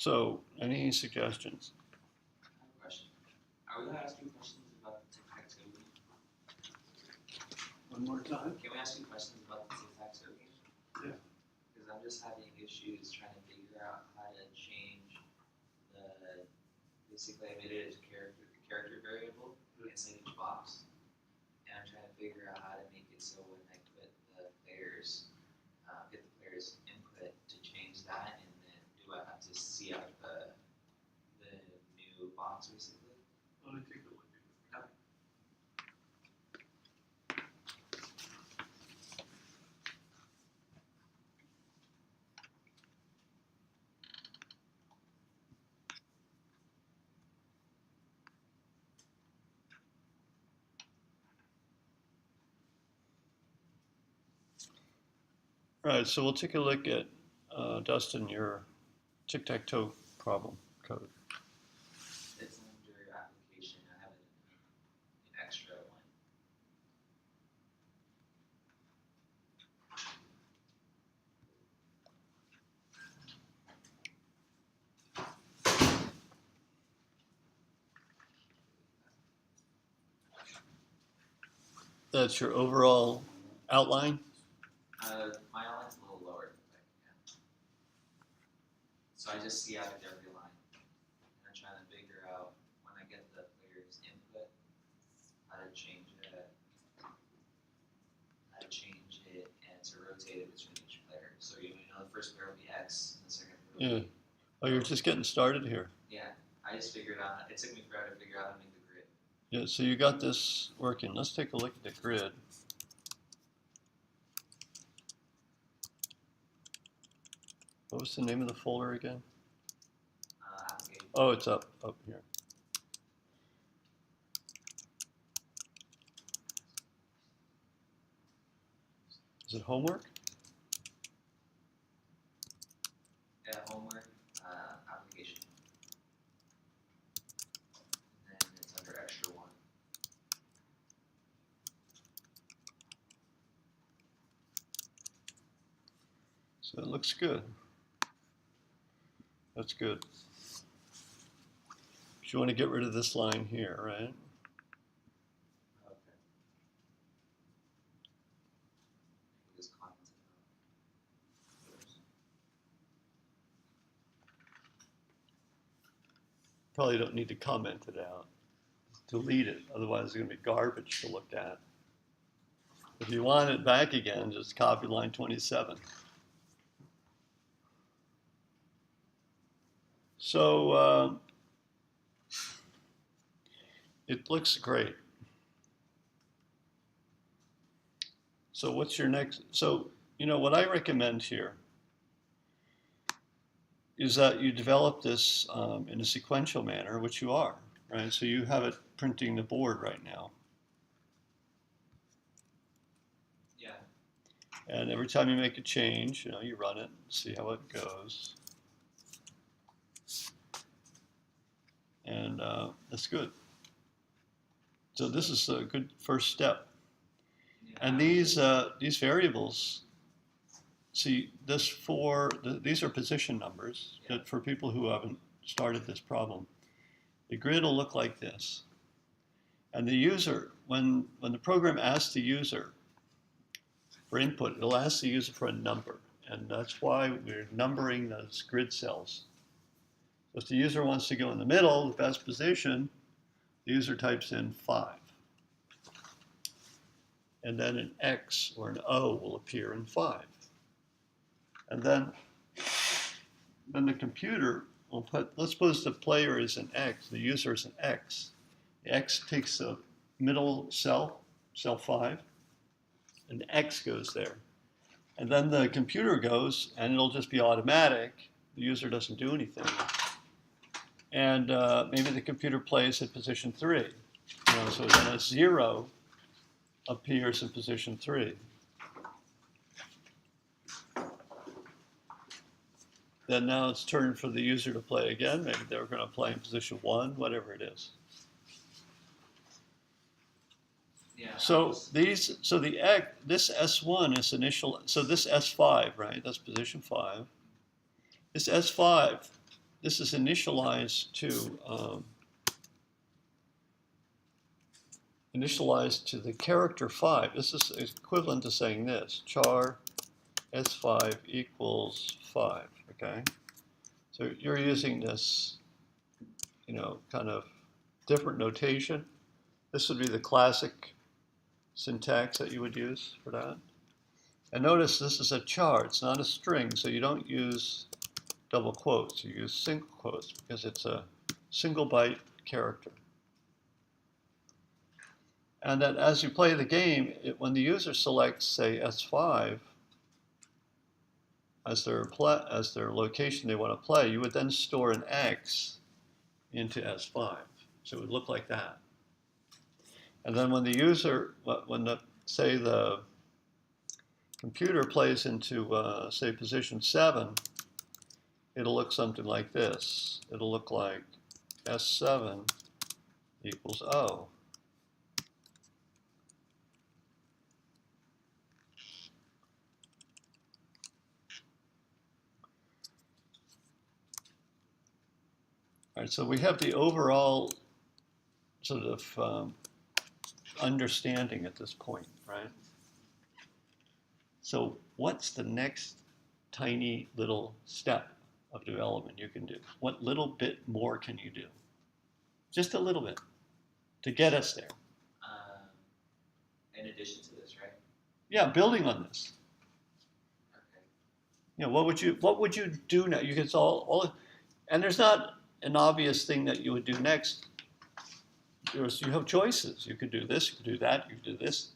So, any suggestions? I have a question. Are we asking questions about the Tic Tac Toe game? One more time? Can we ask you questions about the Tic Tac Toe game? Yeah. Because I'm just having issues trying to figure out how to change the. Basically, I made it as a character variable inside each box, and I'm trying to figure out how to make it so when I put the players, get the players' input to change that, and then do I have to see out the new box basically? Let me take a look at it. All right, so we'll take a look at, Dustin, your tic-tac-toe problem code. It's under application. I have an extra one. That's your overall outline? My outline's a little lower, but yeah. So I just see out of every line, and I'm trying to figure out when I get the player's input, how to change it, and to rotate it between each player. So you know the first player will be X, and the second player will be. Oh, you're just getting started here. Yeah, I just figured out. It took me forever to figure out how to make the grid. Yeah, so you got this working. Let's take a look at the grid. What was the name of the folder again? Application. Oh, it's up here. Is it homework? Yeah, homework, application. And then it's under extra one. So it looks good. That's good. But you want to get rid of this line here, right? Okay. Just comment it out. Probably don't need to comment it out. Delete it, otherwise it's going to be garbage to look at. If you want it back again, just copy line 27. So it looks great. So what's your next? So, you know, what I recommend here is that you develop this in a sequential manner, which you are, right? So you have it printing the board right now. Yeah. And every time you make a change, you know, you run it, see how it goes. And that's good. So this is a good first step. Yeah. And these variables, see, these are position numbers, Yeah. but for people who haven't started this problem, the grid will look like this. And the user, when the program asks the user for input, it'll ask the user for a number. And that's why we're numbering those grid cells. So if the user wants to go in the middle, the best position, the user types in 5. And then an X or an O will appear in 5. And then the computer will put, let's suppose the player is an X, the user is an X. The X takes the middle cell, cell 5, and the X goes there. And then the computer goes, and it'll just be automatic. The user doesn't do anything. And maybe the computer plays at position 3. You know, so then a 0 appears in position 3. Then now it's turn for the user to play again. Maybe they're going to play in position 1, whatever it is. Yeah. So this S1 is initial. So this S5, right? That's position 5. This S5, this is initialized to the character 5. This is equivalent to saying this, char s5 equals 5, okay? So you're using this, kind of different notation. This would be the classic syntax that you would use for that. And notice this is a char, it's not a string, so you don't use double quotes, you use single quotes because it's a single byte character. And that as you play the game, when the user selects, say, S5 as their location they want to play, you would then store an X into S5. So it would look like that. And then when the user, say the computer plays into, say, position 7, it'll look something like this. It'll look like S7 equals O. All right, so we have the overall sort of understanding at this point, right? So what's the next tiny little step of development you can do? What little bit more can you do? Just a little bit to get us there. In addition to this, right? Yeah, building on this. Okay. What would you do now? It's all, and there's not an obvious thing that you would do next. You have choices. You could do this, you could do that, you could do this.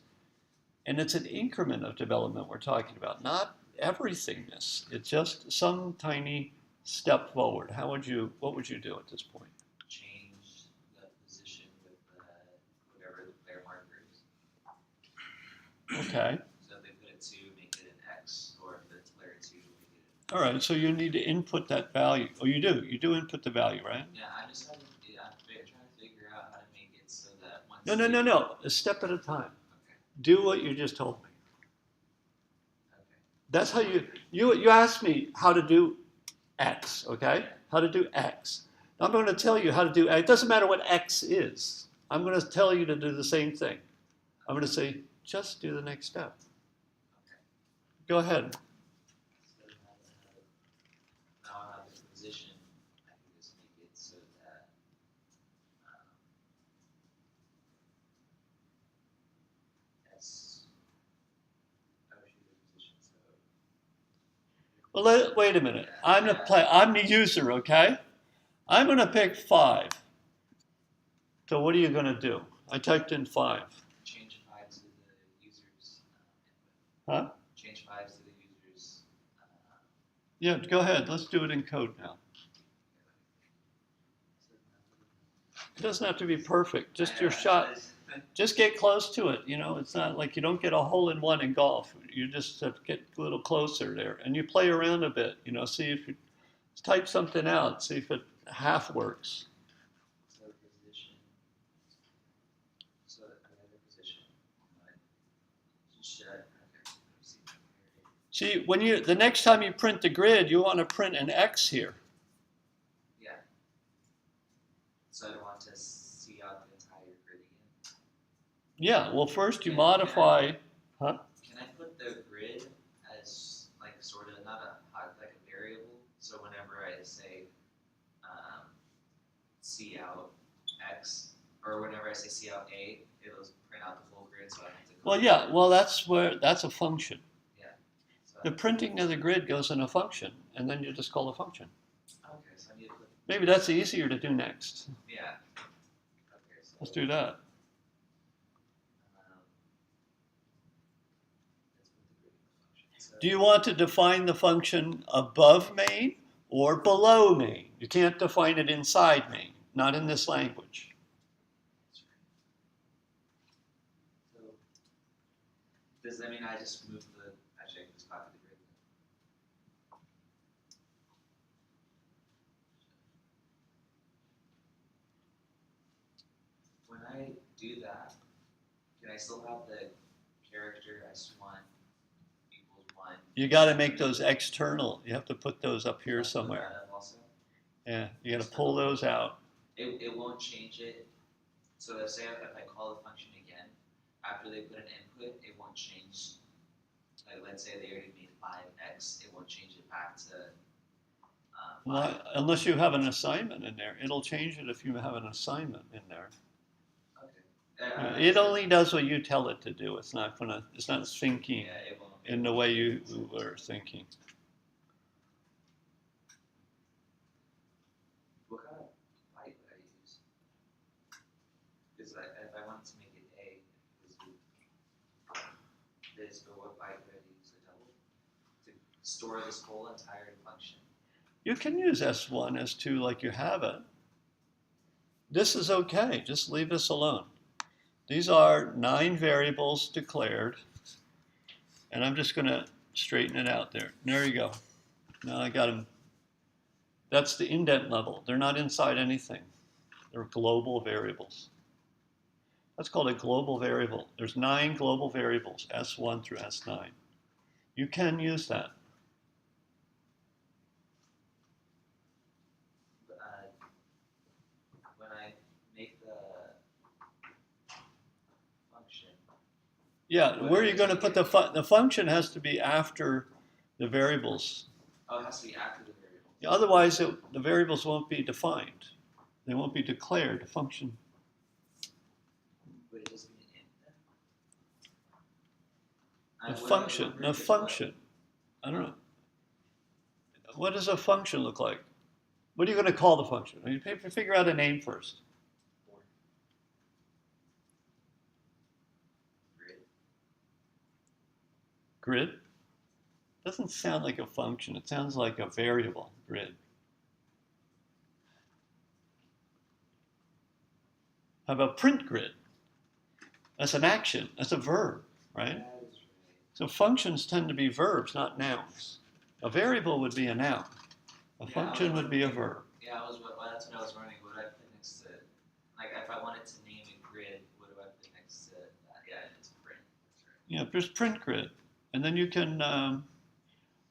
And it's an increment of development we're talking about, not everythingness. It's just some tiny step forward. What would you do at this point? Change the position with whatever the player marker is. Okay. So if they put it 2, make it an X, or if it's player 2, make it All right, so you need to input that value. Oh, you do. You do input the value, right? Yeah, I'm just trying to figure out how to make it so that once No. A step at a time. Okay. Do what you just told me. Okay. That's how you asked me how to do X, okay? How to do X. I'm going to tell you how to do X. It doesn't matter what X is. I'm going to tell you to do the same thing. I'm going to say, just do the next step. Okay. Go ahead. So now I have this position. I can just make it so that S. Oh, shoot, the position. So. Well, wait a minute. I'm the user, okay? I'm going to pick 5. So what are you going to do? I typed in 5. Change 5 to the user's Huh? input. Change 5 to the user's. Yeah, go ahead. Let's do it in code now. It doesn't have to be perfect. Just your shot. Just get close to it. It's not like you don't get a hole in one in golf. You just have to get a little closer there. And you play around a bit, see if you type something out, see if it half works. So position. So another position. See, the next time you print the grid, you want to print an X here. Yeah. So I don't want to see out the entire grid again. Yeah, well, first you modify, huh? Can I put the grid as like sort of not like a variable? So whenever I say see out X, or whenever I say see out A, it'll print out the full grid. So I have to. Well, yeah. Well, that's a function. Yeah. So The printing of the grid goes in a function, and then you just call the function. Okay, so I need to put. Maybe that's easier to do next. Yeah. Okay. So Let's do that. let's put the grid in the function. So, Do you want to define the function above main or below main? You can't define it inside main, not in this language. so does that mean I just move the? Actually, I can just copy the grid. When I do that, can I still have the character S1 equals 1? You got to make those external. You have to put those up here somewhere. Also? Yeah, you got to pull those out. It won't change it. So let's say if I call the function again, after they put an input, it won't change. Like let's say they already made 5x, it won't change it back to 5. Unless you have an assignment in there. It'll change it if you have an assignment in there. Okay. It only does what you tell it to do. It's not thinking Yeah, it won't. in the way you were thinking. What kind of byte would I use? Because if I wanted to make it A, this, but what byte would I use? A double? To store this whole entire function. You can use S1, S2 like you have it. This is okay. Just leave this alone. These are 9 variables declared. And I'm just going to straighten it out there. There you go. Now I got them. That's the indent level. They're not inside anything. They're global variables. That's called a global variable. There's 9 global variables, S1 through S9. You can use that. When I make the function. Yeah, where are you going to put the function has to be after the variables. Oh, it has to be after the variables. Yeah, otherwise, the variables won't be defined. They won't be declared. The function. Would it just be an int then? The function. The function. I don't know. What does a function look like? What are you going to call the function? You figure out a name first. Grid? Doesn't sound like a function. It sounds like a variable, grid. How about print grid? That's an action. That's a verb, right? That is right. So functions tend to be verbs, not nouns. A variable would be a noun. A function would be a verb. Yeah, that's what I was wondering. What do I put next to it? Like, if I wanted to name a grid, what do I put next to that? Yeah, it's print. That's right. Yeah, there's print grid. And then you can,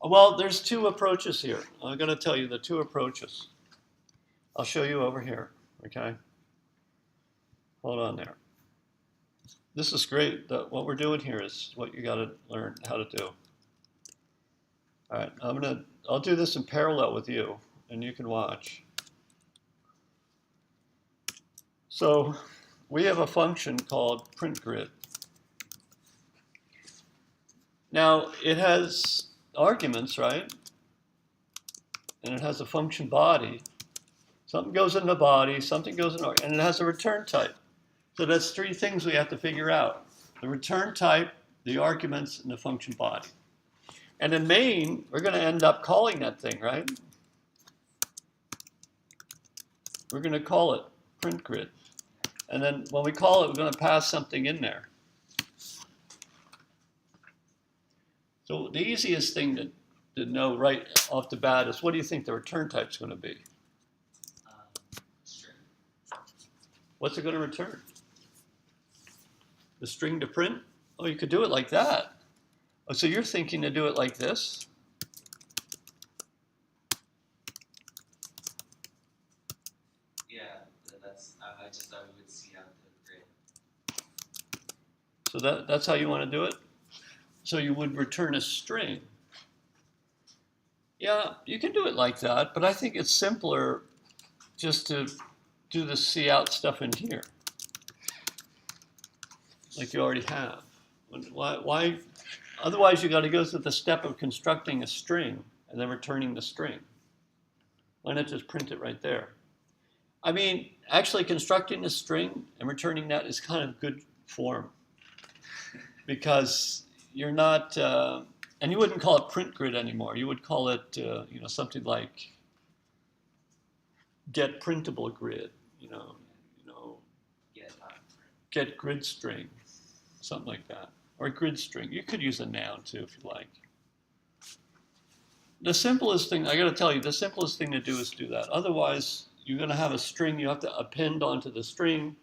well, there's 2 approaches here. I'm going to tell you the 2 approaches. I'll show you over here, okay? Hold on there. This is great. What we're doing here is what you got to learn how to do. All right, I'll do this in parallel with you, and you can watch. So we have a function called print grid. Now it has arguments, right? And it has a function body. Something goes in the body, something goes in, and it has a return type. So that's 3 things we have to figure out: the return type, the arguments, and the function body. And in main, we're going to end up calling that thing, right? We're going to call it print grid. And then when we call it, we're going to pass something in there. So the easiest thing to know right off the bat is, what do you think the return type is going to be? String. What's it going to return? The string to print? Oh, you could do it like that. Oh, so you're thinking to do it like this? Yeah, I just thought we would see out the grid. So that's how you want to do it? So you would return a string. Yeah, you can do it like that, but I think it's simpler just to do the see out stuff in here, like you already have. Why? Otherwise, you got to go through the step of constructing a string and then returning the string. Why not just print it right there? I mean, actually constructing a string and returning that is kind of good form, because you're not, and you wouldn't call it print grid anymore. You would call it, something like get printable grid. Get grid string, something like that, or grid string. You could use a noun too if you like. The simplest thing, I got to tell you, the simplest thing to do is do that. Otherwise, you're going to have a string you have to append onto the string,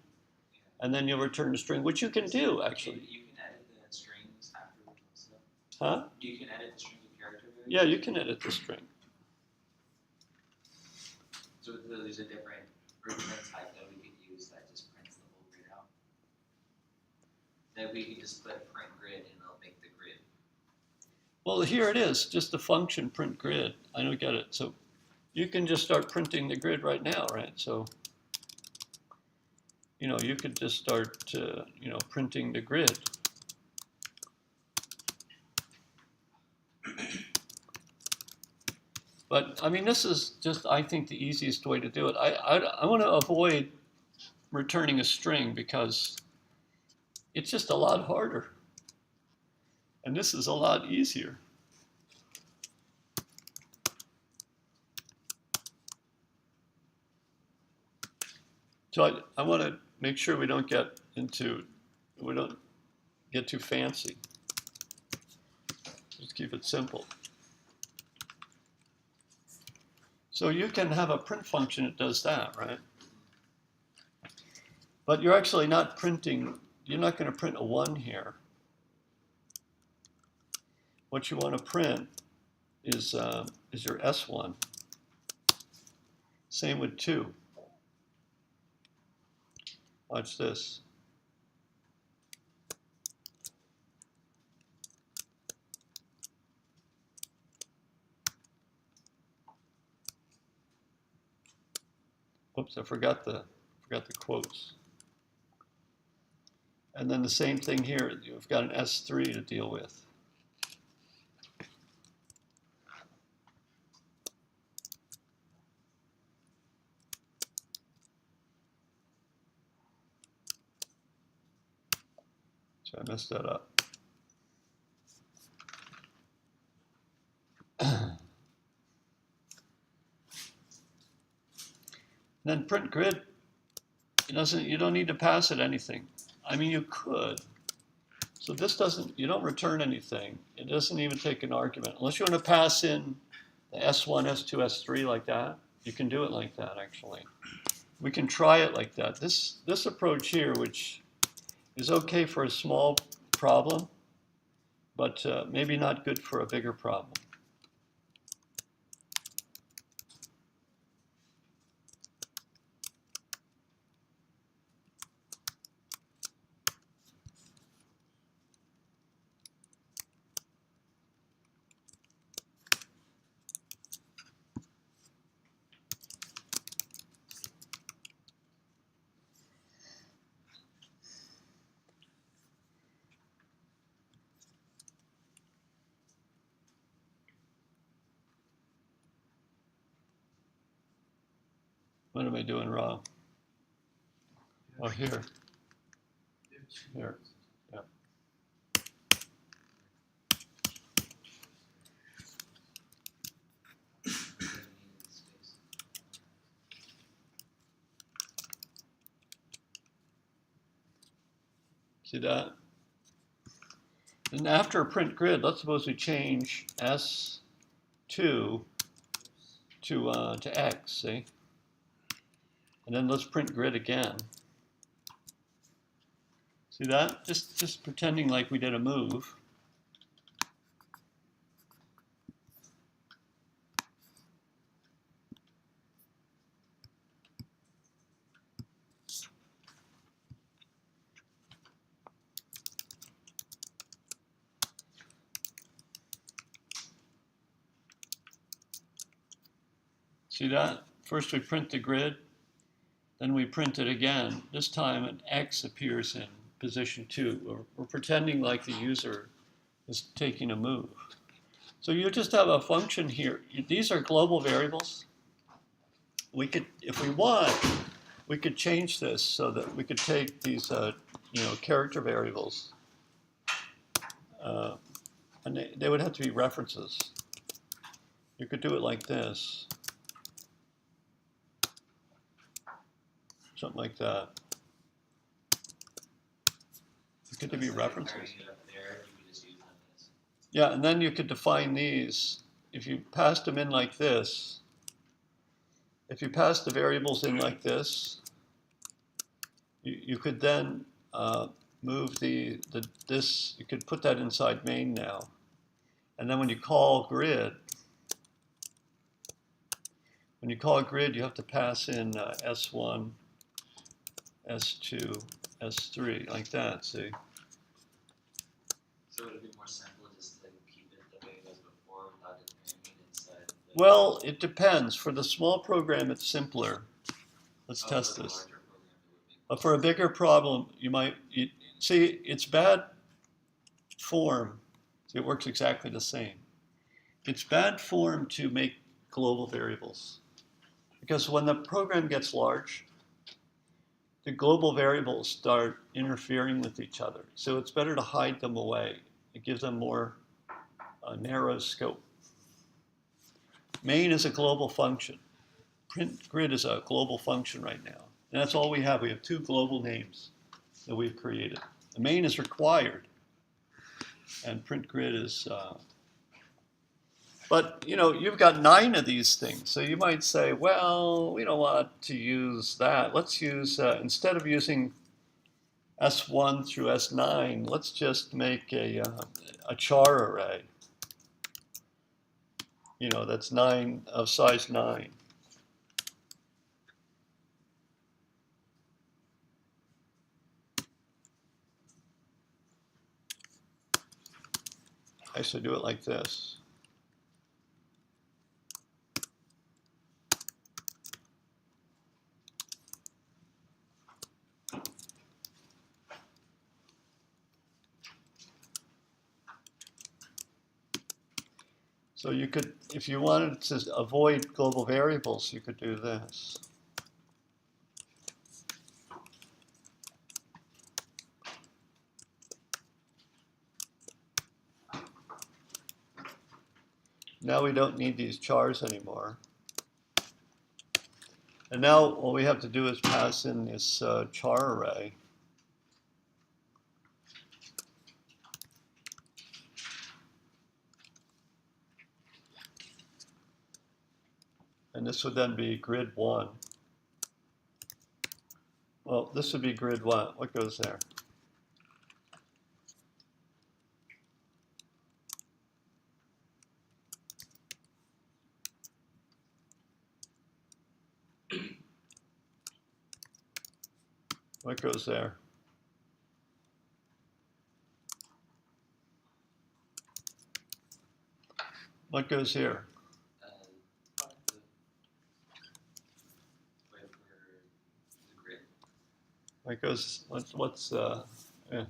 and then you'll return the string, which you can do actually. You can edit the strings afterwards also. Huh? You can edit the strings with character variables? Yeah, you can edit the string. So there's a different print type that we could use that just prints the whole grid out. That we could just put print grid and it'll make the grid. Well, here it is, just the function print grid. I don't get it. So you can just start printing the grid right now, right? So, you know, you could just start, you know, printing the grid. But I mean, this is just, I think, the easiest way to do it. I want to avoid returning a string because it's just a lot harder. And this is a lot easier. So I want to make sure we don't get too fancy. Just keep it simple. So you can have a print function that does that, right? But you're actually not printing, you're not going to print a 1 here. What you want to print is your S1. Same with 2. Watch this. Whoops, I forgot the quotes. And then the same thing here. You've got an S3 to deal with. So I messed that up. Then print grid, you don't need to pass it anything. I mean, you could. So this doesn't, you don't return anything. It doesn't even take an argument. Unless you want to pass in the S1, S2, S3 like that, you can do it like that, actually. We can try it like that. This approach here, which is okay for a small problem, but maybe not good for a bigger problem. What am I doing wrong? Oh, here. Here. Yeah. See that? And after a print grid, let's suppose we change S2 to X, see? And then let's print grid again. See that? Just pretending like we did a move. See that? First we print the grid, then we print it again. This time an X appears in position 2. We're pretending like the user is taking a move. So you just have a function here. These are global variables. We could, if we want, we could change this so that we could take these, character variables, and they would have to be references. You could do it like this. Something like that. It could be references. Yeah, and then you could define these. If you passed them in like this, if you pass the variables in like this, you could then move this. You could put that inside main now, and then when you call grid, When you call a grid, you have to pass in S1, S2, S3, like that, see? So would it be more simple just to keep it the way it was before without declaring it inside? Well, it depends. For the small program, it's simpler. Let's test this. But for a bigger problem, see, it's bad form. See, it works exactly the same. It's bad form to make global variables. Because when the program gets large, the global variables start interfering with each other. So it's better to hide them away. It gives them more narrow scope. Main is a global function. Print grid is a global function right now. And that's all we have. We have two global names that we've created. The main is required, and print grid is, but you've got 9 of these things. So you might say, well, we don't want to use that. Let's use, instead of using S1 through S9, let's just make a char array. That's 9 of size 9. I should do it like this. So you could, if you wanted to avoid global variables, you could do this. Now we don't need these chars anymore. And now all we have to do is pass in this char array. And this would then be grid 1. Well, this would be grid 1. What goes there? What goes there? What goes here? What goes? Yeah.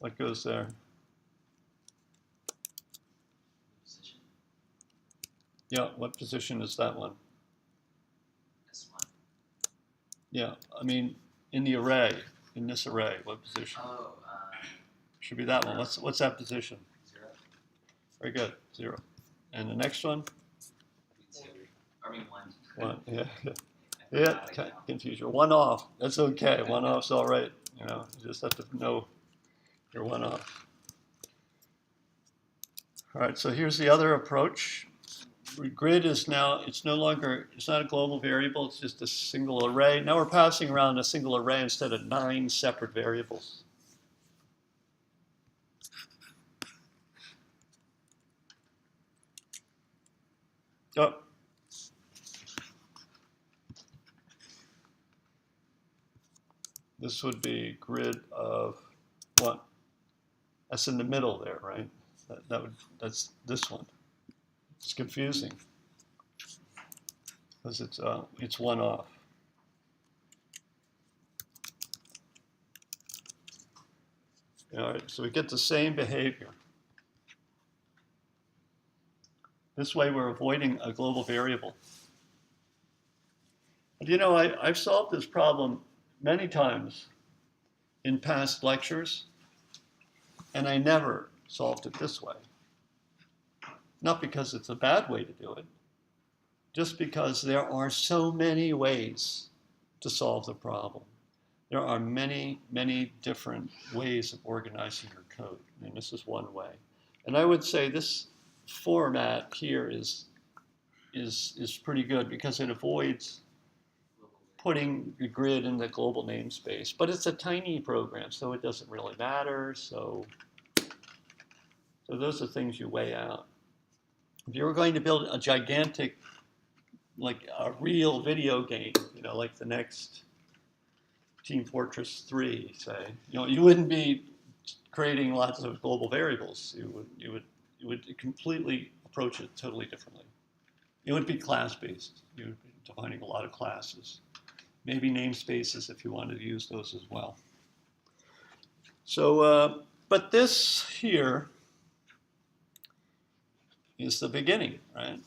What goes there? Position. Yeah. What position is that one? S1. Yeah. I mean, in the array, in this array, what position? Oh. Should be that one. What's that position? 0. Very good. 0. And the next one? 2. I mean 1. 1. Yeah. Yeah, confusion. 1 off. That's okay. 1 off's all right. You just have to know you're 1 off. All right, so here's the other approach. Grid is now, it's not a global variable, it's just a single array. Now we're passing around a single array instead of 9 separate variables. Oh. This would be grid of what? That's in the middle there, right? That's this one. It's confusing because it's 1 off. All right, so we get the same behavior. This way we're avoiding a global variable. And I've solved this problem many times in past lectures, and I never solved it this way. Not because it's a bad way to do it, just because there are so many ways to solve the problem. There are many, many different ways of organizing your code, and this is one way. And I would say this format here is pretty good because it avoids putting the grid in the global namespace. But it's a tiny program, so it doesn't really matter. So those are things you weigh out. If you were going to build a gigantic like a real video game, you know, like the next Team Fortress 3, say, you know, you wouldn't be creating lots of global variables. You would completely approach it totally differently. It would be class-based. You would be defining a lot of classes. Maybe namespaces if you wanted to use those as well. So, but this here is the beginning, right?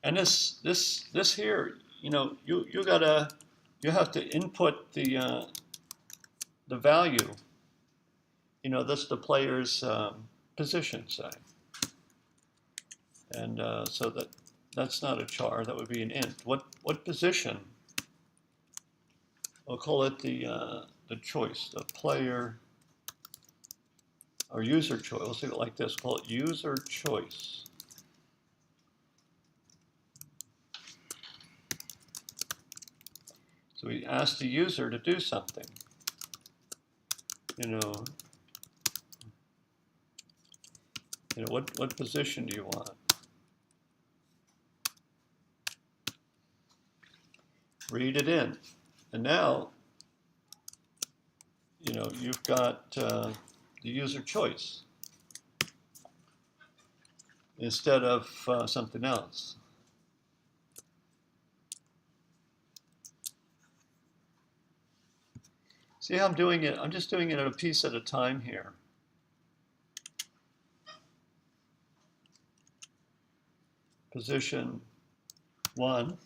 And this here, you know, you have to input the value. You know, that's the player's position, say, and so that's not a char. That would be an int. What position? We'll call it the choice, the player or user choice. We'll say it like this. Call it user choice. So we ask the user to do something. You know, what position do you want? Read it in, and now, you know, you've got the user choice instead of something else. See how I'm doing it? I'm just doing it at a piece at a time here. Position 1,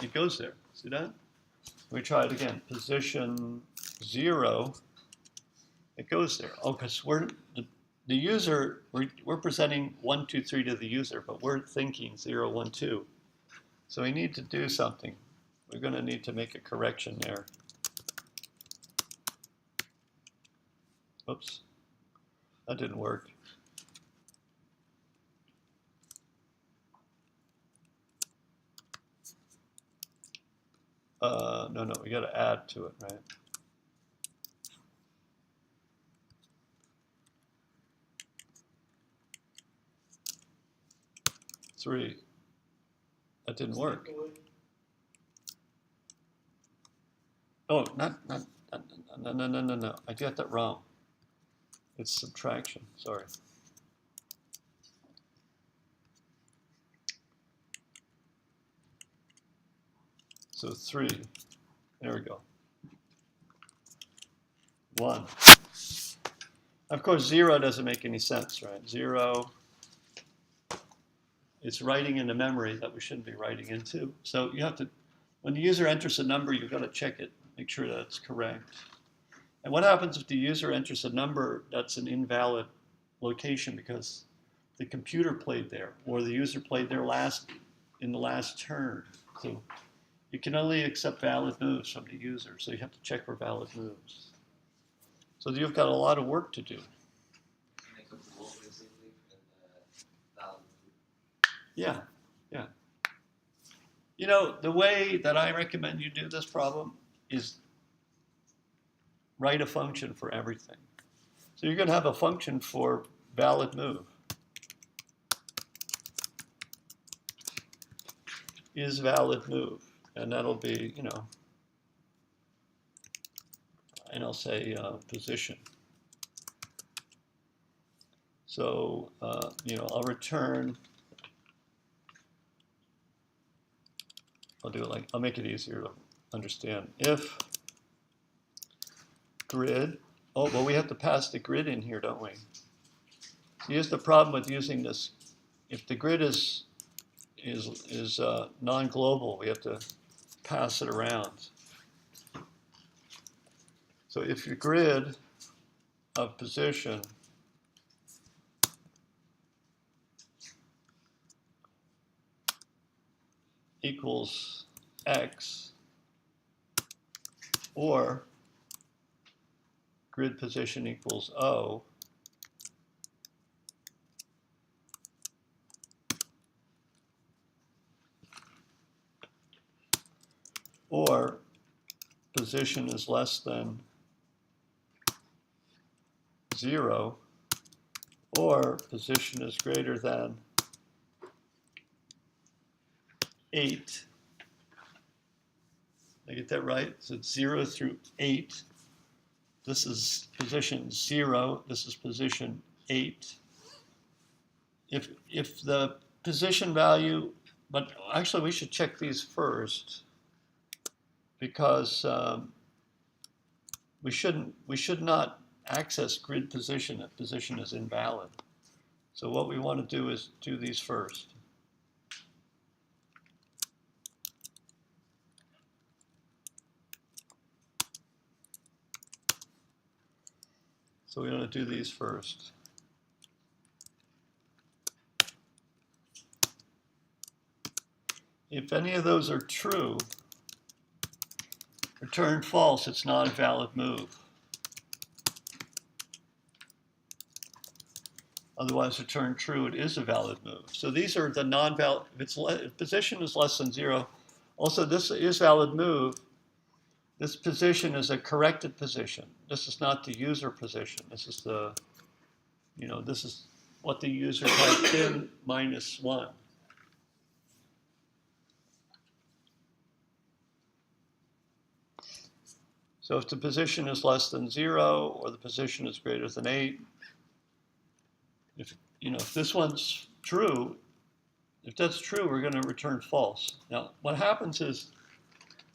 it goes there. See that? We try it again. Position 0, it goes there. Oh, because we're the user. We're presenting 1, 2, 3 to the user, but we're thinking 0, 1, 2. So we need to do something. We're going to need to make a correction there. Oops, that didn't work. No, we got to add to it, right? Three. That didn't work. Oh, no. I got that wrong. It's subtraction, sorry. So 3, there we go. 1. Of course, 0 doesn't make any sense, right? 0, it's writing into memory that we shouldn't be writing into. So you have to, when the user enters a number, you've got to check it, make sure that it's correct. And what happens if the user enters a number that's an invalid location because the computer played there, or the user played there in the last turn? So you can only accept valid moves from the user, so you have to check for valid moves. So you've got a lot of work to do. Make a rule basically for the valid move. Yeah. You know, the way that I recommend you do this problem is write a function for everything. So you're going to have a function for valid move. Is valid move. And that'll be, you know, and I'll say position. So, you know, I'll return, I'll do it like, I'll make it easier to understand. If grid, oh, well, we have to pass the grid in here, don't we? So here's the problem with using this. If the grid is non-global, we have to pass it around. So if your grid of position equals X, or grid position equals O, or position is less than 0, or position is greater than 8. Did I get that right? So it's 0 through 8. This is position 0. This is position 8. If the position value, but actually we should check these first, because we should not access grid position if position is invalid. So what we want to do is do these first. So we want to do these first. If any of those are true, return false, it's not a valid move. Otherwise, return true, it is a valid move. So these are the non-valid, if position is less than 0, also this is valid move. This position is a corrected position. This is not the user position. This is the, this is what the user typed in -1. So if the position is less than 0 or the position is greater than 8, if this one's true, if that's true, we're going to return false. Now, what happens is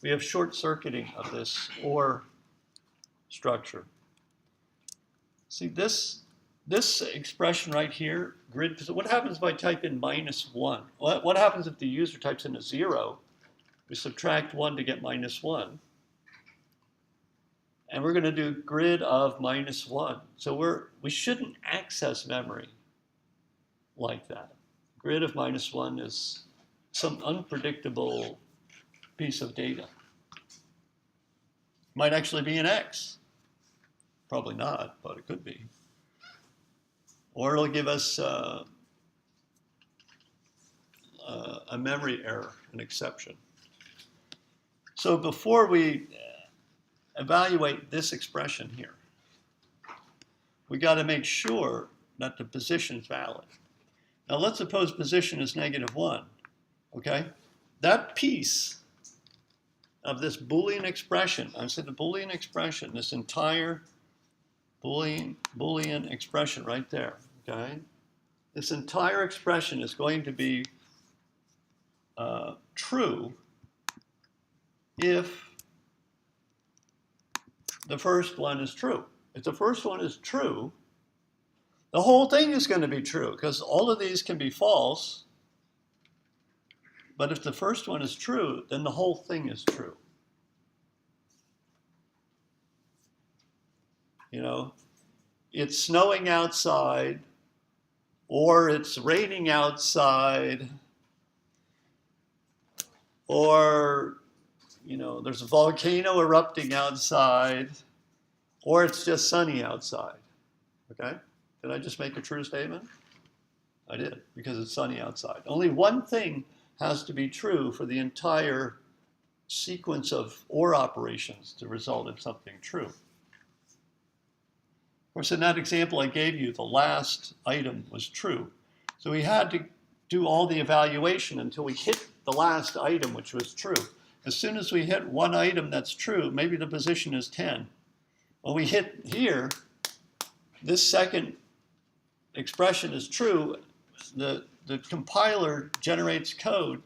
we have short circuiting of this OR structure. See this expression right here, grid. What happens if I type in -1? What happens if the user types in a 0? We subtract 1 to get -1. And we're going to do grid of -1. So we shouldn't access memory like that. Grid of -1 is some unpredictable piece of data. Might actually be an X. Probably not, but it could be. Or it'll give us a memory error, an exception. So before we evaluate this expression here, we got to make sure that the position is valid. Now let's suppose position is -1, okay? That piece of this Boolean expression, I said the Boolean expression, this entire Boolean expression right there, okay? This entire expression is going to be true if the first one is true. If the first one is true, the whole thing is going to be true, because all of these can be false. But if the first one is true, then the whole thing is true. It's snowing outside, or it's raining outside, or there's a volcano erupting outside, or it's just sunny outside. Okay? Did I just make a true statement? I did, because it's sunny outside. Only one thing has to be true for the entire sequence of OR operations to result in something true. Of course, in that example I gave you, the last item was true. So we had to do all the evaluation until we hit the last item, which was true. As soon as we hit one item that's true, maybe the position is 10. When we hit here, this second expression is true. The compiler generates code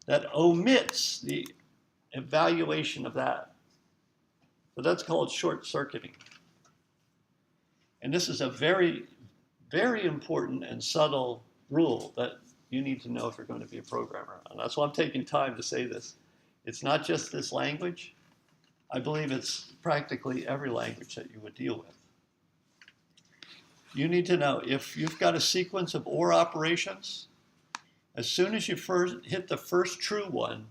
that omits the evaluation of that. So that's called short circuiting. And this is a very, very important and subtle rule that you need to know if you're going to be a programmer. And that's why I'm taking time to say this. It's not just this language. I believe it's practically every language that you would deal with. You need to know if you've got a sequence of OR operations, as soon as you first hit the first true one,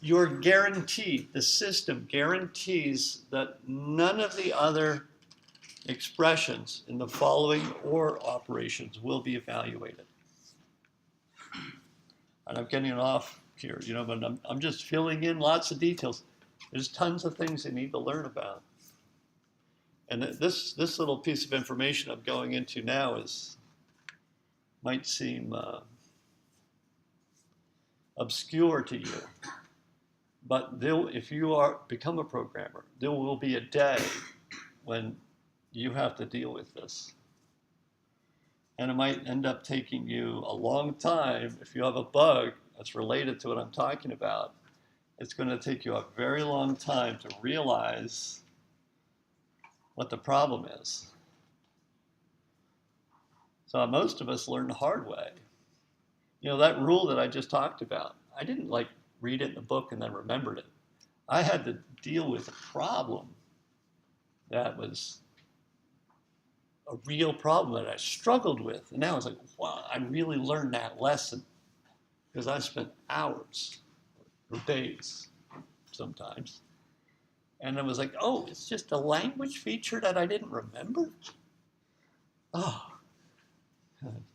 you're guaranteed, the system guarantees that none of the other expressions in the following OR operations will be evaluated. And I'm getting off here, but I'm just filling in lots of details. There's tons of things you need to learn about. And this little piece of information I'm going into now might seem obscure to you. But if you become a programmer, there will be a day when you have to deal with this. And it might end up taking you a long time. If you have a bug that's related to what I'm talking about, it's going to take you a very long time to realize what the problem is. So most of us learn the hard way. You know, that rule that I just talked about, I didn't like read it in the book and then remembered it. I had to deal with a problem that was a real problem that I struggled with. And now I was like, wow, I really learned that lesson because I spent hours or days sometimes. And I was like, oh, it's just a language feature that I didn't remember? Oh.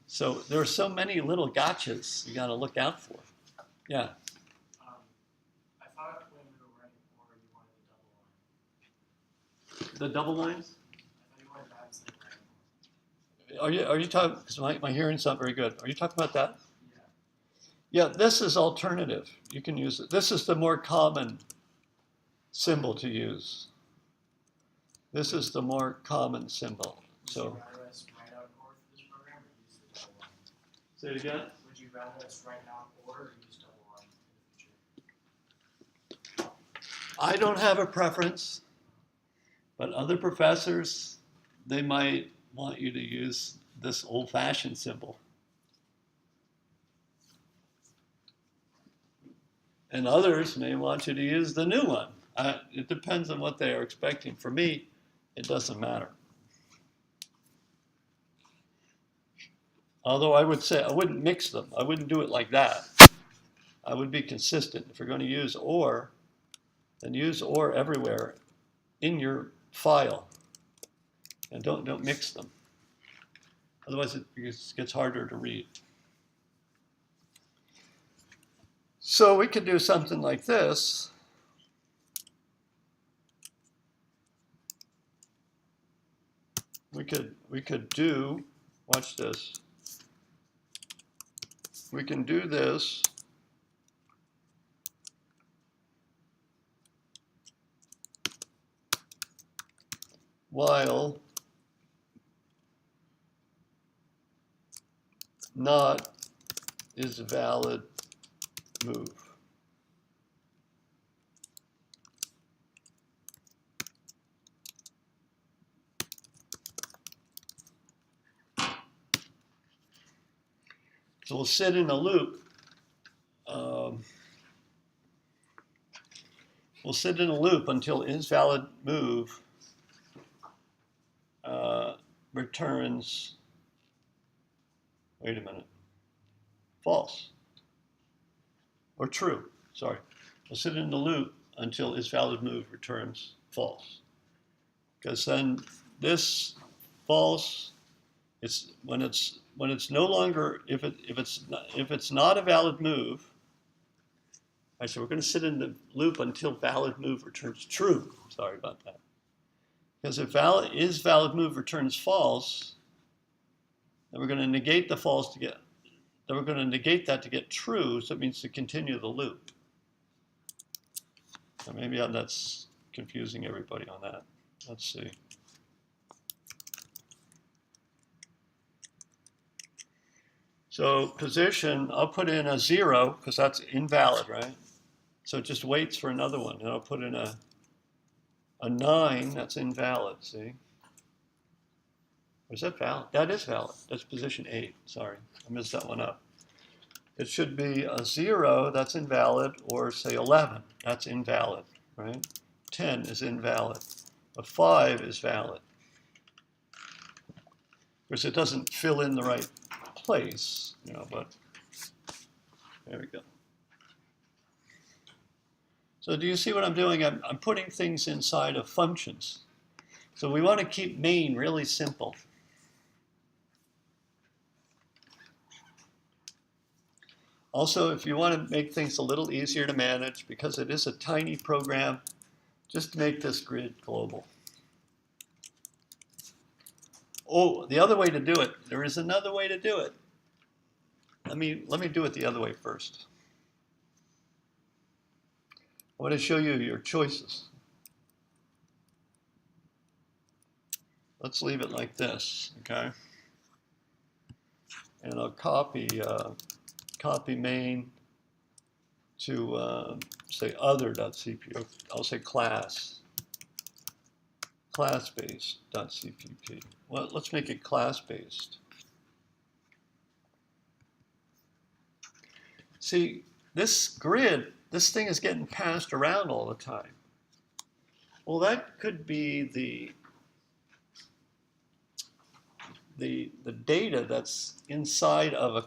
So there are so many little gotchas you got to look out for. Yeah. I thought when we were writing or you wanted the double line. The double lines? I thought you wanted that instead of writing. Are you talking, because my hearing's not very good. Are you talking about that? Yeah. Yeah, this is alternative. You can use it. This is the more common symbol to use. This is the more common symbol. Would So, you rather us write out or for this program or use the double line? say it again. Would you rather us write out or use double line in the future? I don't have a preference, but other professors, they might want you to use this old-fashioned symbol. And others may want you to use the new one. It depends on what they are expecting. For me, it doesn't matter. Although I would say I wouldn't mix them. I wouldn't do it like that. I would be consistent. If you're going to use or, then use or everywhere in your file. And don't mix them. Otherwise it gets harder to read. So we could do something like this. We could do, watch this. We can do this while not is a valid move. So we'll sit in a loop. We'll sit in a loop until is valid move returns, wait a minute, false, or true, sorry. We'll sit in the loop until is valid move returns false. Because then this false, it's when it's no longer, if it's not a valid move, all right, so we're going to sit in the loop until valid move returns true. Sorry about that. Because if valid move returns false, then we're going to negate the false to get, then we're going to negate that to get true, so it means to continue the loop. So maybe that's confusing everybody on that. Let's see. So position, I'll put in a 0 because that's invalid, right? So it just waits for another one. And I'll put in a 9, that's invalid, see? Or is that valid? That is valid. That's position 8. Sorry, I messed that one up. It should be a 0, that's invalid, or say 11, that's invalid, right? 10 is invalid. A 5 is valid. Of course, it doesn't fill in the right place, you know, but there we go. So do you see what I'm doing? I'm putting things inside of functions. So we want to keep main really simple. Also, if you want to make things a little easier to manage, because it is a tiny program, just make this grid global. Oh, the other way to do it, there is another way to do it. Let me do it the other way first. I want to show you your choices. Let's leave it like this, okay? And I'll copy main to say other.cpp. I'll say class-based.cpp. Well, let's make it class-based. See, this grid, this thing is getting passed around all the time. Well, that could be the data that's inside of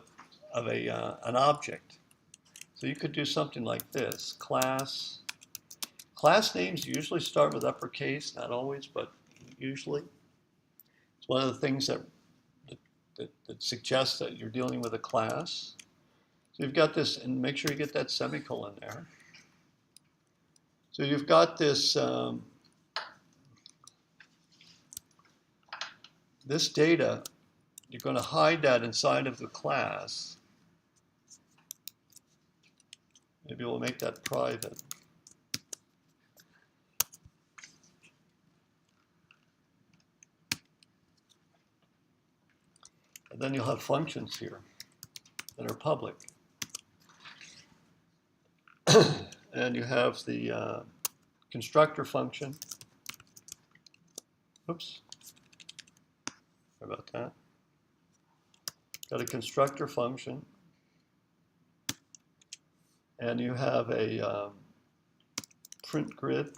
an object. So you could do something like this: class names usually start with uppercase, not always, but usually. It's one of the things that suggests that you're dealing with a class. So you've got this, and make sure you get that semicolon there. So you've got this this data. You're going to hide that inside of the class. Maybe we'll make that private. And then you'll have functions here that are public. And you have the constructor function. Oops. Sorry about that. Got a constructor function. And you have a print grid.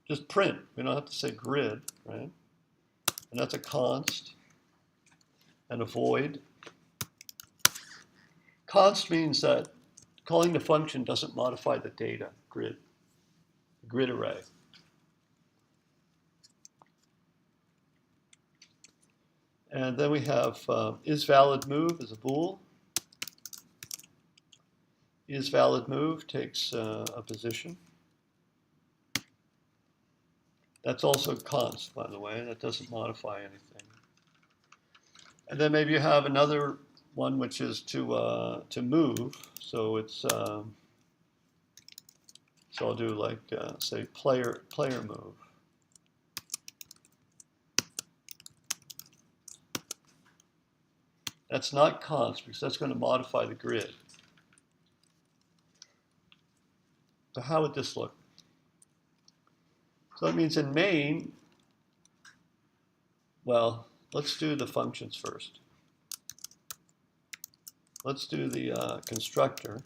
Just print. We don't have to say grid, right? And that's a const and a void. Const means that calling the function doesn't modify the data grid, the grid array. And then we have isValidMove as a bool. IsValidMove takes a position. That's also const, by the way. That doesn't modify anything. And then maybe you have another one which is to move. So it's so I'll do like say player move. That's not const because that's going to modify the grid. So how would this look? So that means in main, well, let's do the functions first. Let's do the constructor.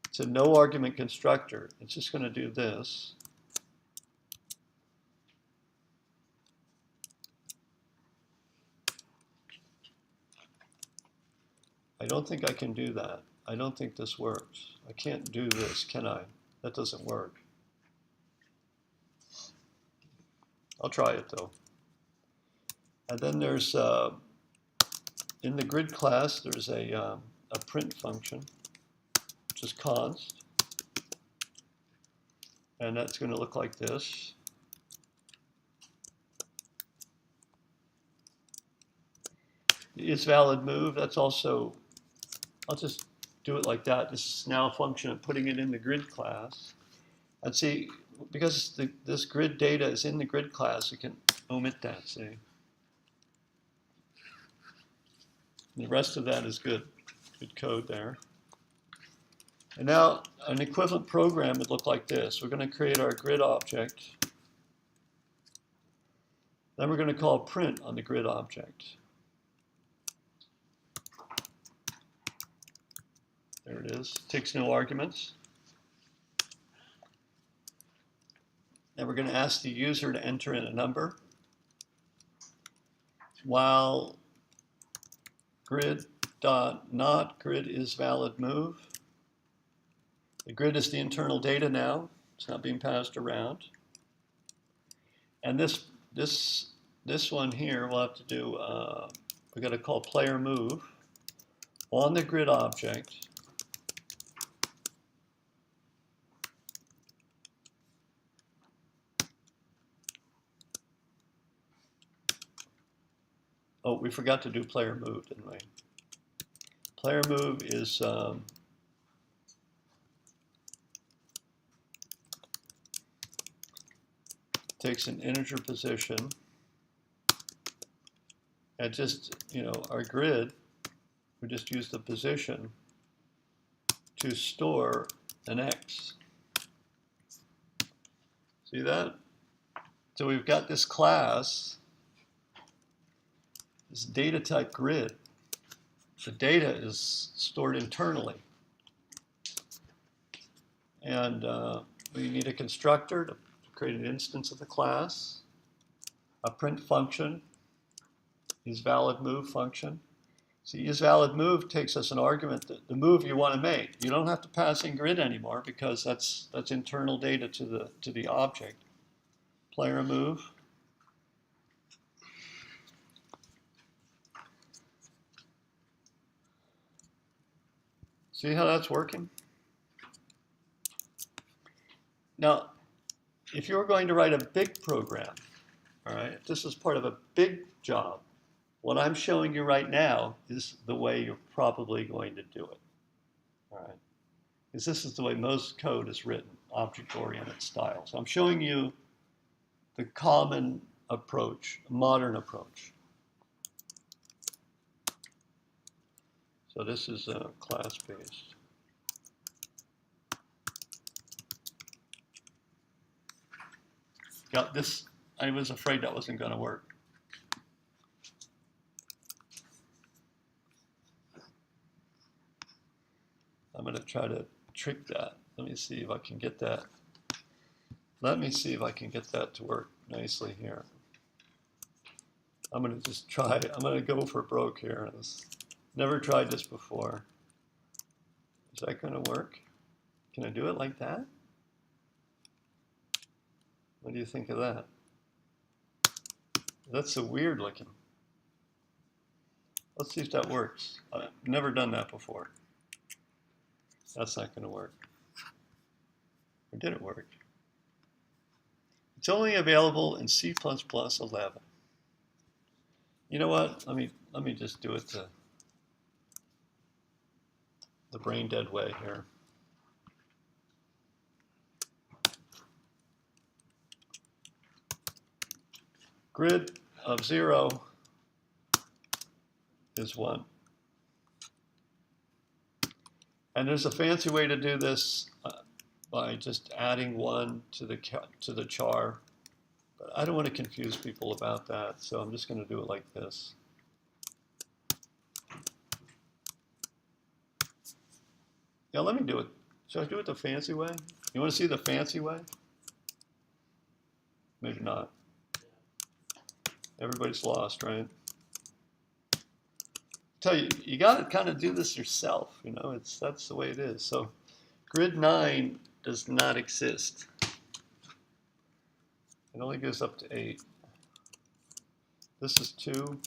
It's a no argument constructor. It's just going to do this. I don't think I can do that. I don't think this works. I can't do this, can I? That doesn't work. I'll try it though. And then there's, in the grid class, there's a print function, which is const. And that's going to look like this. The isValidMove, that's also, I'll just do it like that. This is now a function of putting it in the grid class. And see, because this grid data is in the grid class, you can omit that, see. The rest of that is good code there. And now an equivalent program would look like this. We're going to create our grid object. Then we're going to call print on the grid object. There it is. Takes no arguments. And we're going to ask the user to enter in a number. While grid.not grid isValidMove. The grid is the internal data now. It's not being passed around. And this one here we'll have to do, we're going to call player move on the grid object. Oh, we forgot to do player move, didn't we? Player move is takes an integer position, and just, our grid, we just use the position to store an x. See that? So we've got this class, this data type grid. The data is stored internally. And we need a constructor to create an instance of the class, a print function, isValidMove function. See, isValidMove takes us an argument, the move you want to make. You don't have to pass in grid anymore because that's internal data to the object. Player move. See how that's working? Now, if you're going to write a big program, all right, if this is part of a big job, what I'm showing you right now is the way you're probably going to do it, all right? Because this is the way most code is written, object-oriented style. So I'm showing you the common approach, modern approach. So this is class-based. Yeah, this, I was afraid that wasn't going to work. I'm going to try to trick that. Let me see if I can get that. Let me see if I can get that to work nicely here. I'm going to just try. I'm going to go for broke here. Never tried this before. Is that going to work? Can I do it like that? What do you think of that? That's so weird looking. Let's see if that works. I've never done that before. That's not going to work. Or did it work? It's only available in C++ 11. You know what? Let me just do it the brain dead way here. Grid of 0 is 1. And there's a fancy way to do this by just adding 1 to the char. But I don't want to confuse people about that, so I'm just going to do it like this. Yeah, let me do it. Should I do it the fancy way? You want to see the fancy way? Maybe not. Everybody's lost, right? Tell you, you got to kind of do this yourself. That's the way it is. So, grid 9 does not exist. It only goes up to 8. This is 2,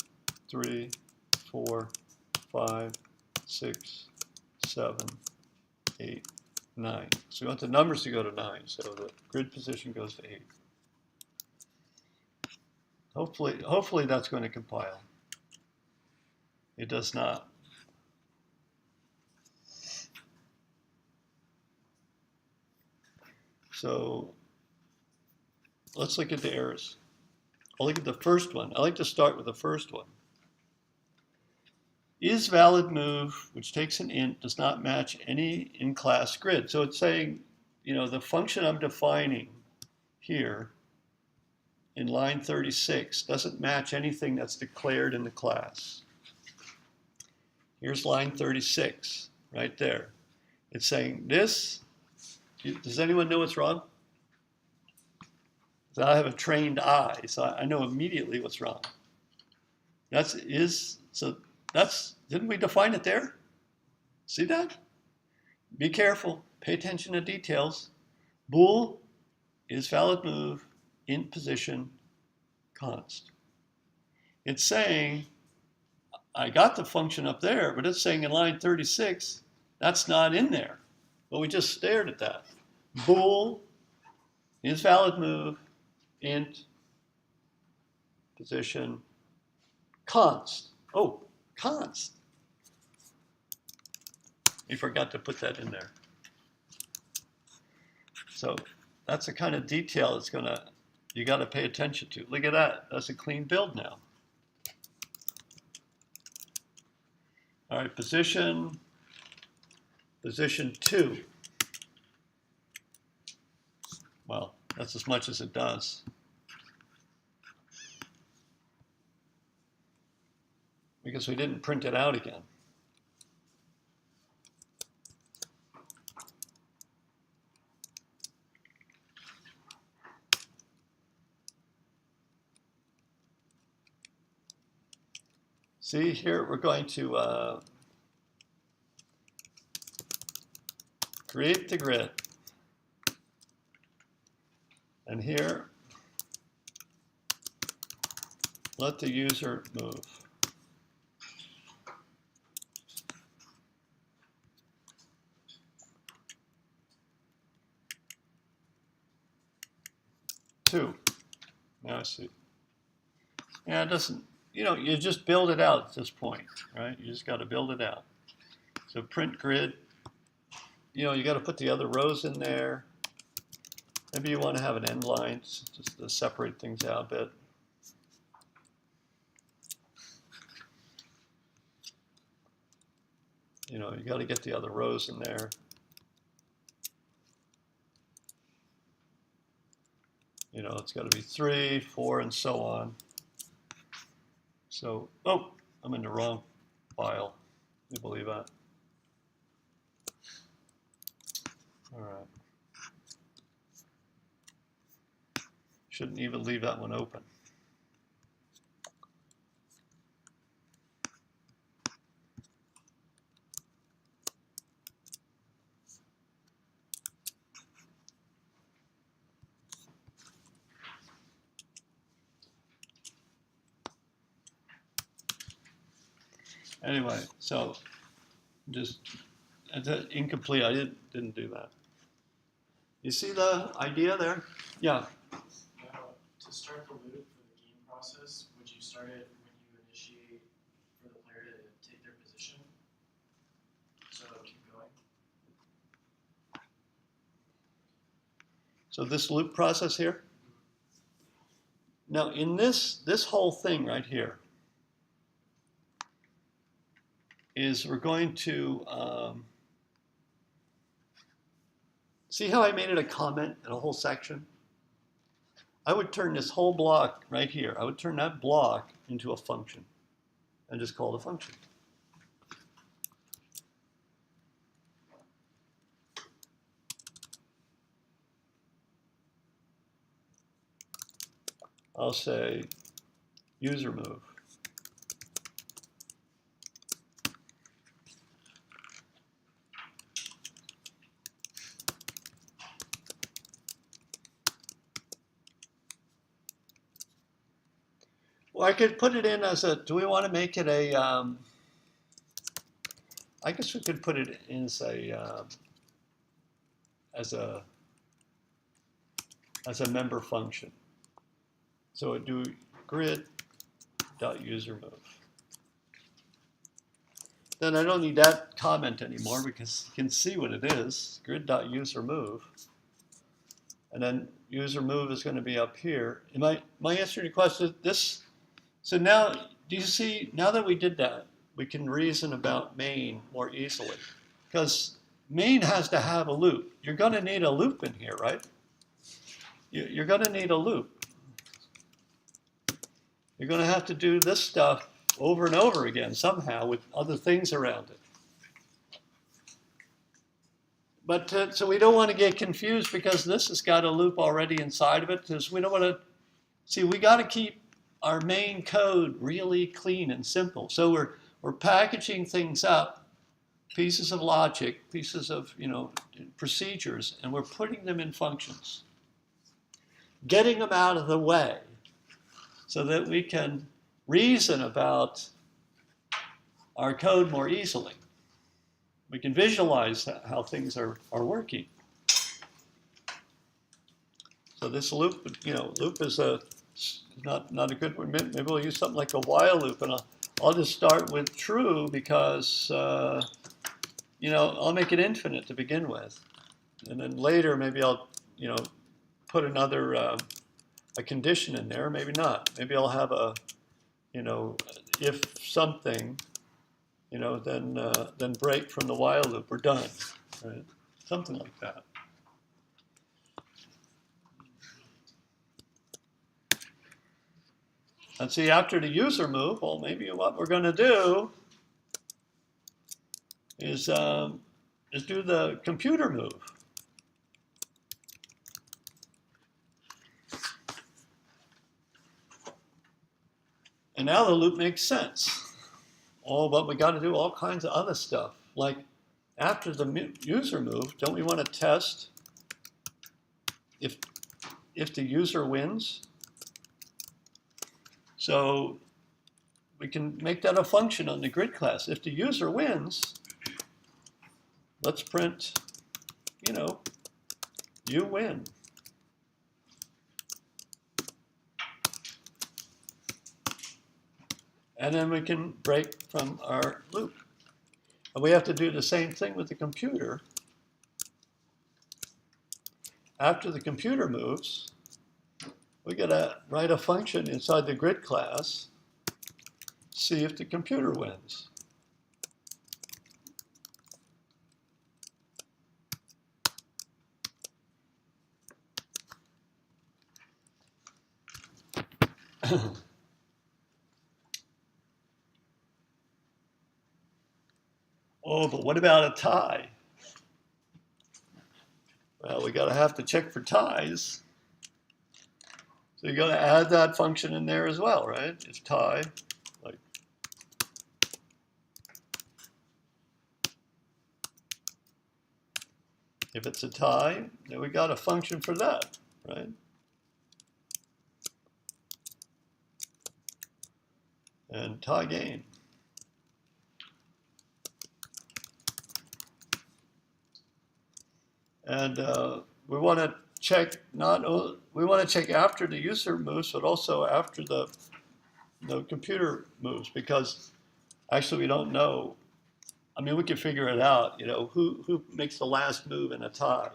3, 4, 5, 6, 7, 8, 9. So we want the numbers to go to 9. So the grid position goes to 8. Hopefully that's going to compile. It does not. So let's look at the errors. I'll look at the first one. I like to start with the first one. isValidMove, which takes an int, does not match any in-class grid. So it's saying, the function I'm defining here in line 36 doesn't match anything that's declared in the class. Here's line 36, right there. It's saying this. Does anyone know what's wrong? So I have a trained eye, so I know immediately what's wrong. Didn't we define it there? See that? Be careful, pay attention to details. Bool isValidMove, int position, const. It's saying, I got the function up there, but it's saying in line 36, that's not in there. Well, we just stared at that. Bool isValidMove, int position, const. Oh, const. We forgot to put that in there. So that's the kind of detail that's going to you got to pay attention to. Look at that. That's a clean build now. All right, position 2. Well, that's as much as it does. Because we didn't print it out again. See here, we're going to create the grid. And here, let the user move. Two. Now I see. Yeah, it doesn't, you just build it out at this point, right? You just got to build it out. So print grid, you got to put the other rows in there. Maybe you want to have an end line just to separate things out a bit. You got to get the other rows in there. It's got to be 3, 4, and so on. So, oh, I'm in the wrong file. Can you believe that? All right. Shouldn't even leave that one open. Anyway, so just incomplete. I didn't do that. You see the idea there? Yeah. Now, to start the loop for the game process, would you start it when you initiate for the player to take their position? So it'll keep going? So this loop process here. Now in this whole thing right here is we're going to see how I made it a comment in a whole section? I would turn this whole block right here, I would turn that block into a function and just call it a function. I'll say user move. Well, I could put it in as a, do we want to make it a, I guess we could put it in as a member function. So it do grid.userMove. Then I don't need that comment anymore because you can see what it is, grid.userMove. And then userMove is going to be up here. Am I answering your question? So now, do you see, now that we did that, we can reason about main more easily. Because main has to have a loop. You're going to need a loop in here, right? You're going to need a loop. You're going to have to do this stuff over and over again somehow with other things around it. But so we don't want to get confused because this has got a loop already inside of it. Because we don't want to, see, we got to keep our main code really clean and simple. So we're packaging things up, pieces of logic, pieces of procedures, and we're putting them in functions, getting them out of the way so that we can reason about our code more easily. We can visualize how things are working. So this loop, loop is not a good one. Maybe we'll use something like a while loop, and I'll just start with true because I'll make it infinite to begin with, and then later maybe I'll put another a condition in there, maybe not. Maybe I'll have a, if something, then break from the while loop, we're done, right? Something like that. And see, after the user move, well, maybe what we're going to do is do the computer move. And now the loop makes sense. But we got to do all kinds of other stuff. Like after the user move, don't we want to test if the user wins? So we can make that a function on the grid class. If the user wins, let's print, you win. And then we can break from our loop. And we have to do the same thing with the computer. After the computer moves, we got to write a function inside the grid class, see if the computer wins. Oh, but what about a tie? Well, we got to have to check for ties. So you got to add that function in there as well, right? If tie, like, if it's a tie, then we got a function for that, right? And tie game. And we want to check we want to check after the user moves, but also after the computer moves, because actually we don't know. I mean, we can figure it out. Who makes the last move in a tie.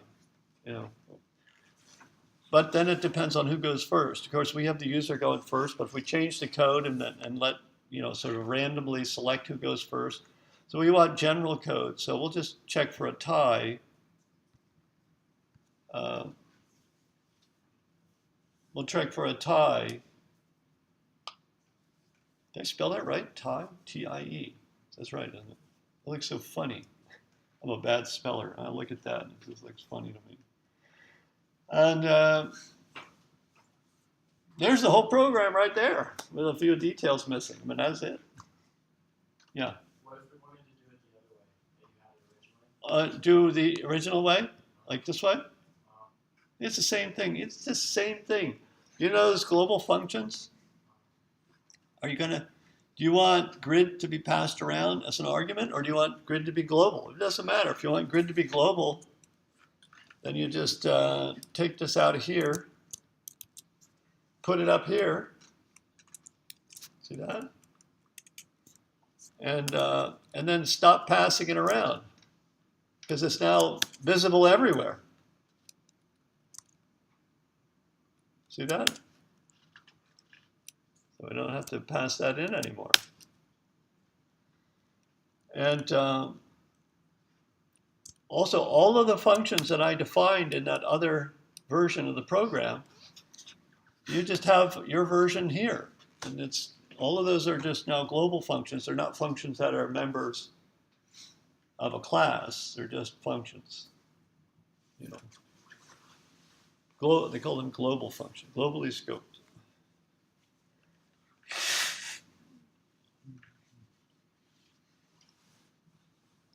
But then it depends on who goes first. Of course, we have the user going first, but if we change the code and let sort of randomly select who goes first, so we want general code. So we'll just check for a tie. We'll check for a tie. Did I spell that right? Tie? T-I-E. That's right, isn't it? It looks so funny. I'm a bad speller. I look at that and it just looks funny to me. And there's the whole program right there with a few details missing. I mean, that's it. Yeah. What if we wanted to do it the other way that you had it originally? Do the original way? Like this way? It's the same thing. It's the same thing. You know those global functions? Do you want grid to be passed around as an argument, or do you want grid to be global? It doesn't matter. If you want grid to be global, then you just take this out of here, put it up here. See that? And then stop passing it around, because it's now visible everywhere. See that? So we don't have to pass that in anymore. And also, all of the functions that I defined in that other version of the program, you just have your version here. And all of those are just now global functions. They're not functions that are members of a class. They're just functions. They call them global functions, globally scoped.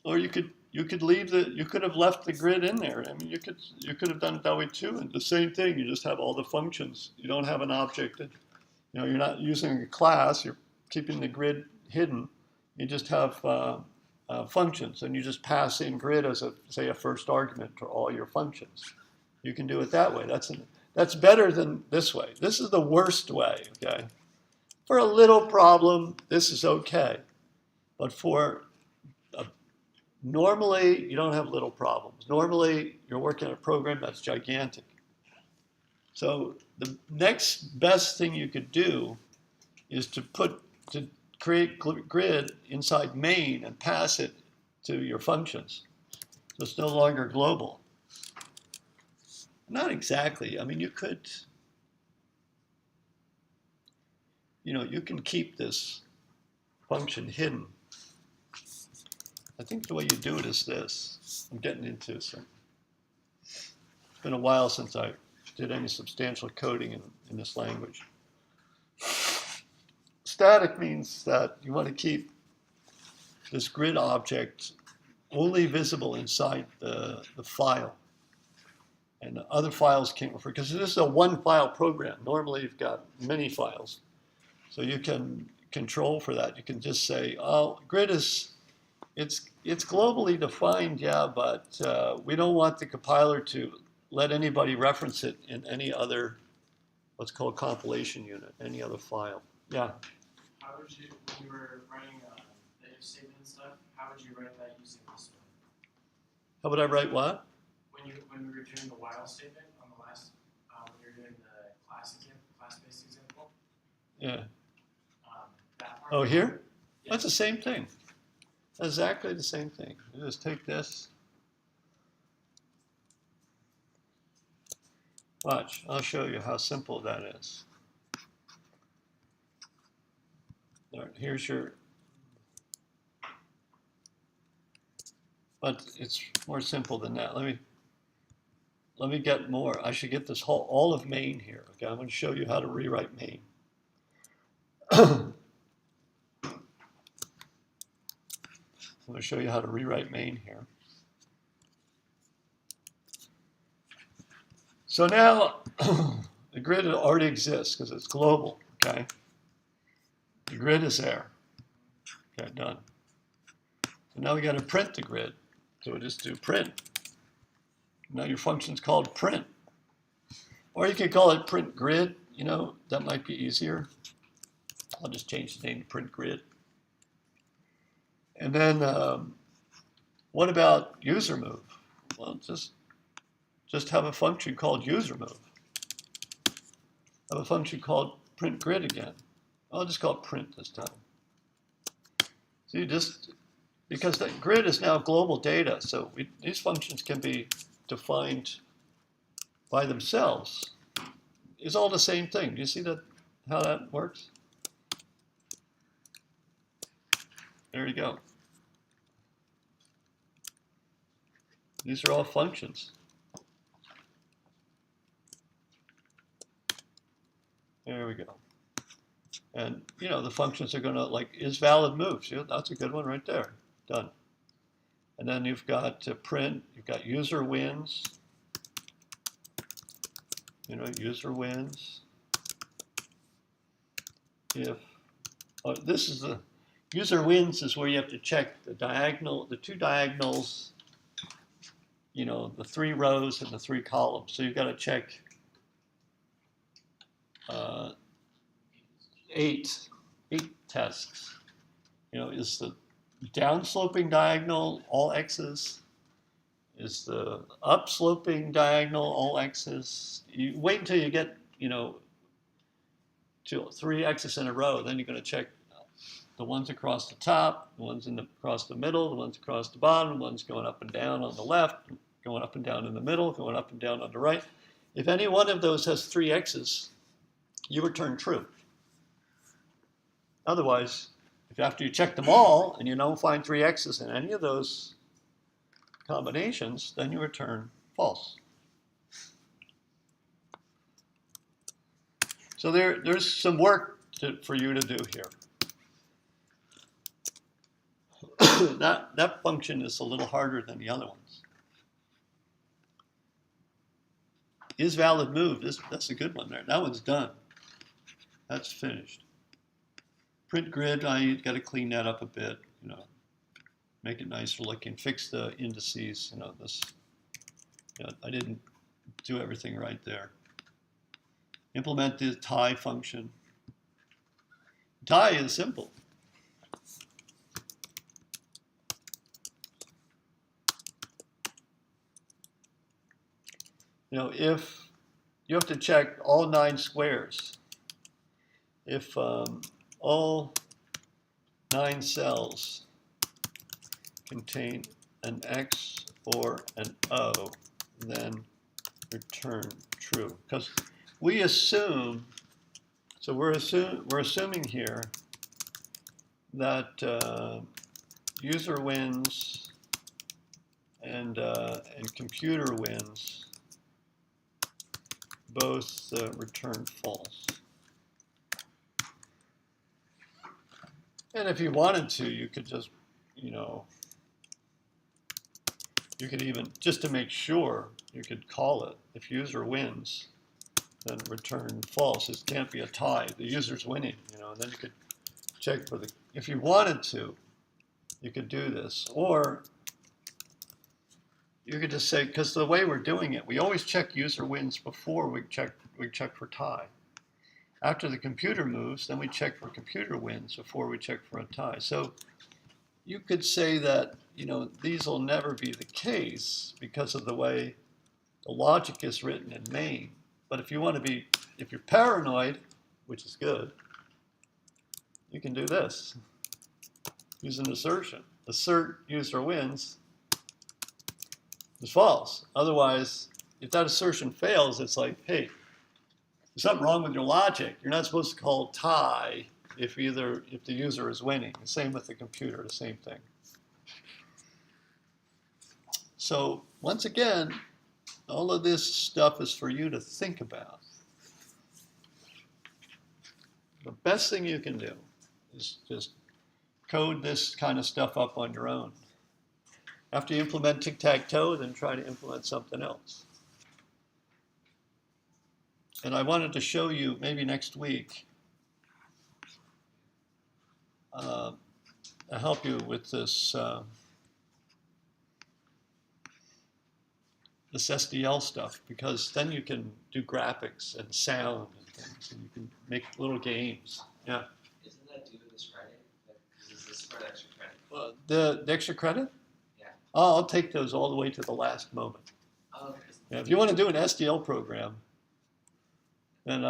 Or you could have left the grid in there. I mean, you could have done it that way too. And the same thing, you just have all the functions. You don't have an object. You're not using a class. You're keeping the grid hidden. You just have functions, and you just pass in grid as a first argument to all your functions. You can do it that way. That's better than this way. This is the worst way, okay? For a little problem, this is okay. But normally, you don't have little problems. Normally, you're working on a program that's gigantic. So the next best thing you could do is to create grid inside main and pass it to your functions. So it's no longer global. Not exactly. I mean, you could, you can keep this function hidden. I think the way you do it is this. I'm getting into some. It's been a while since I did any substantial coding in this language. Static means that you want to keep this grid object only visible inside the file. And the other files can't refer, because this is a one file program. Normally you've got many files. So you can control for that. You can just say, oh, grid is, it's globally defined, yeah, but we don't want the compiler to let anybody reference it in any other, what's called compilation unit, any other file. Yeah. How would you, when you were writing the if statement and stuff, how would you write that using this one? How would I write what? When we were doing the while statement on the last, when you were doing the class-based example. Yeah. That part. Oh, here? Yeah. That's the same thing. Exactly the same thing. You just take this. Watch, I'll show you how simple that is. All right, here's your, but it's more simple than that. Let me get more. I should get this all of main here. Okay, I'm going to show you how to rewrite main. I'm going to show you how to rewrite main here. So now the grid already exists because it's global. Okay, the grid is there. Okay, done. So now we got to print the grid. So we'll just do print. Now your function's called print. Or you could call it print grid. That might be easier. I'll just change the name to print grid. And then what about user move? Well, just have a function called user move. Have a function called print grid again. I'll just call it print this time. So you just, because the grid is now global data, so these functions can be defined by themselves. It's all the same thing. Do you see how that works? There you go. These are all functions. There we go. And the functions are going to, like, is valid moves. That's a good one right there. Done. And then you've got print. You've got user wins. User wins. If this is the user wins is where you have to check the two diagonals. The 3 rows and the 3 columns. So you've got to check 8 tests. Is the downsloping diagonal all x's? Is the upsloping diagonal all x's? You wait until you get, to 3 x's in a row, then you're going to check the ones across the top, the ones across the middle, the ones across the bottom, the ones going up and down on the left, going up and down in the middle, going up and down on the right. If any one of those has 3 x's, you return true. Otherwise, if after you check them all and you don't find 3 x's in any of those combinations, then you return false. So there's some work for you to do here. That function is a little harder than the other ones. Is valid move, that's a good one there. That one's done. That's finished. Print grid, I got to clean that up a bit, make it nicer looking, fix the indices, I didn't do everything right there. Implement the tie function. Tie is simple. If you have to check all 9 squares. If all 9 cells contain an X or an O, then return true. Because we assume, so we're assuming here that user wins and computer wins both return false. And if you wanted to, you could just, you could even, just to make sure, you could call it, if user wins, then return false. It can't be a tie. The user's winning, and then you could check for the, if you wanted to, you could do this. Or you could just say, because the way we're doing it, we always check user wins before we check for tie. After the computer moves, then we check for computer wins before we check for a tie. So you could say that, these will never be the case because of the way the logic is written in main. But if you want to be, if you're paranoid, which is good, you can do this. Use an assertion. Assert user wins is false. Otherwise, if that assertion fails, it's like, hey, there's something wrong with your logic. You're not supposed to call tie if the user is winning. The same with the computer, the same thing. So once again, all of this stuff is for you to think about. The best thing you can do is just code this kind of stuff up on your own. After you implement Tic Tac Toe, then try to implement something else. And I wanted to show you, maybe next week, I'll help you with this this SDL stuff, because then you can do graphics and sound and things, and you can make little games. Yeah. Isn't that due this Friday? Is this for the extra credit? The extra credit? Yeah. Oh, I'll take those all the way to the last moment. Oh, okay. Yeah, if you want to do an SDL program, then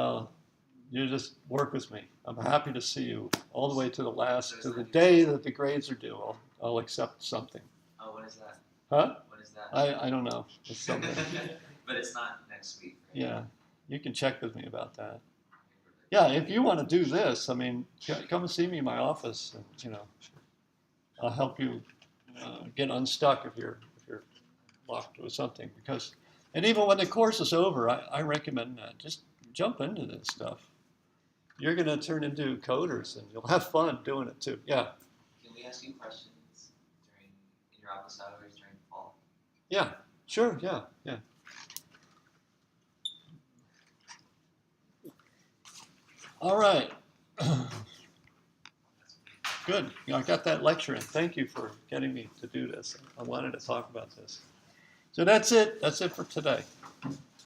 you just work with me. I'm happy to see you all the way to the last, to the day that the grades are due. I'll accept something. Oh, when is that? Huh? When is that? I don't know. It's something. But it's not next week, right? Yeah, you can check with me about that. Yeah, if you want to do this, I mean, come and see me in my office, and I'll help you get unstuck if you're locked with something. Because, and even when the course is over, I recommend that. Just jump into this stuff. You're going to turn into coders, and you'll have fun doing it too. Yeah. Can we ask you questions in your office hours during the fall? Yeah. Sure. Yeah. Yeah. All right. Good. I got that lecture in. Thank you for getting me to do this. I wanted to talk about this. So that's it. That's it for today.